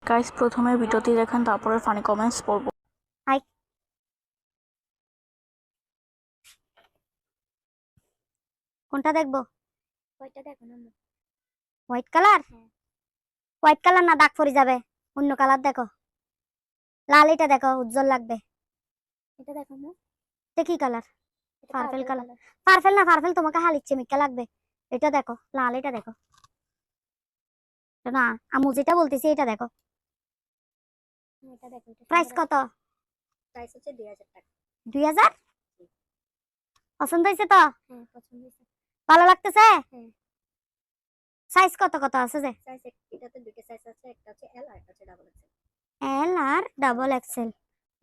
Guys প্রথমে ভিডিওটি দেখেন, তারপরে ফানি কমেন্টস পড়বো। হাই, কোনটা দেখবো? ওইটা দেখো না। White colour? হ্যাঁ। হোয়াইট কালার না, দাগ পড়ে যাবে। অন্য কালার দেখো, লাল। এটা দেখো, উজ্জ্বল লাগবে। এটা দেখো না। এটা কি কালার? এটা purple purple colour. color। Purple না, পার্পল তোমাকে হালিচ্ছে মিক্কা লাগবে। এটা দেখো, লাল। এটা দেখো। এটা না, আমু যেটা বলতেছি এটা দেখো। এটা দেখো। এটা প্রাইস কত? প্রাইস হচ্ছে 2000 টাকা। 2000? পছন্দ হয়েছে তো? হ্যাঁ, পছন্দ হয়েছে। ভালো লাগতেছে? হ্যাঁ। সাইজ কত কত আছে যে? সাইজ এটাতে দুটো সাইজ আছে, একটা হচ্ছে এল আর একটা হচ্ছে ডাবল এক্সেল। এল আর ডাবল এক্সেল।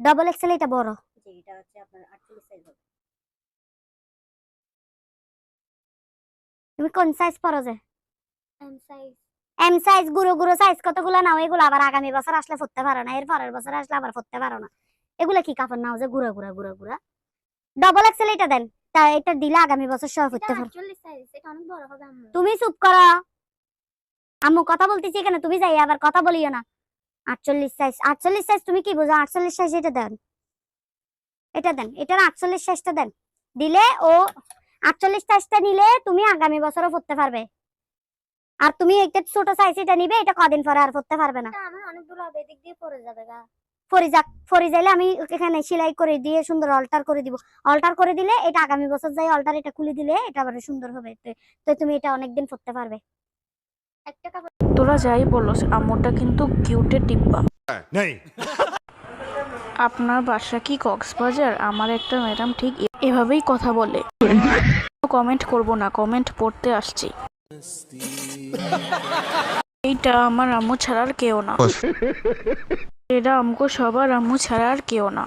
ডাবল এক্সেল এটা বড়। জি, এটা হচ্ছে আপনার 48 সাইজ হবে। তুমি কোন সাইজ পরো যে? M size. M size. গুঁড়ো গুঁড়ো সাইজ কতগুলো নাও? এগুলো আবার আগামী বছর আসলে পরতে পারো না, এর পরের বছর আসলে আবার পরতে পারো না। এগুলা কি কাপড় নাও যে গুঁড়া গুঁড়া গুঁড়া গুঁড়া? ডাবল এক্সেল এটা দেন, তা এটা দিলে আগামী বছর সব এটা পরতে পারো। 48 সাইজ, এটা অনেক বড় হবে আম্মু। তুমি চুপ করো, আম্মু কথা বলতেছি এখানে, তুমি যাই আবার কথা বলিও না। 48 সাইজ? 48 সাইজ তুমি কি বোঝো? 48 সাইজ এটা দেন, এটা দেন, এটার 48 সাইজটা দেন। দিলে ও 48 সাইজটা নিলে তুমি আগামী বছরও পরতে পারবে। আর তুমি একটা ছোট সাইজ এটা নিবে, এটা কদিন পরে আর পরতে পারবে না। এটা আমার অনেক দূর হবে, এদিক দিয়ে পড়ে যাবে গা। ফরি যাইলে আমি এখানে সেলাই করে দিয়ে সুন্দর অল্টার করে দিব। অল্টার করে দিলে এটা আগামী বছর যাই অল্টার এটা খুলে দিলে এটা আবার সুন্দর হবে। তো তুমি এটা অনেকদিন পরতে পারবে। একটা কাপড়। তোরা যাই বলো, আম্মুটা কিন্তু কিউটে টিপ্পা। আপনার বাসা কি কক্সবাজার? আমার একটা ম্যাডাম ঠিক এভাবেই কথা বলে। কমেন্ট করব না, কমেন্ট পড়তে আসছি। এইটা আমার আম্মু ছাড়া আর কেউ না। এটা আমগো সবার আম্মু ছাড়া আর কেউ না।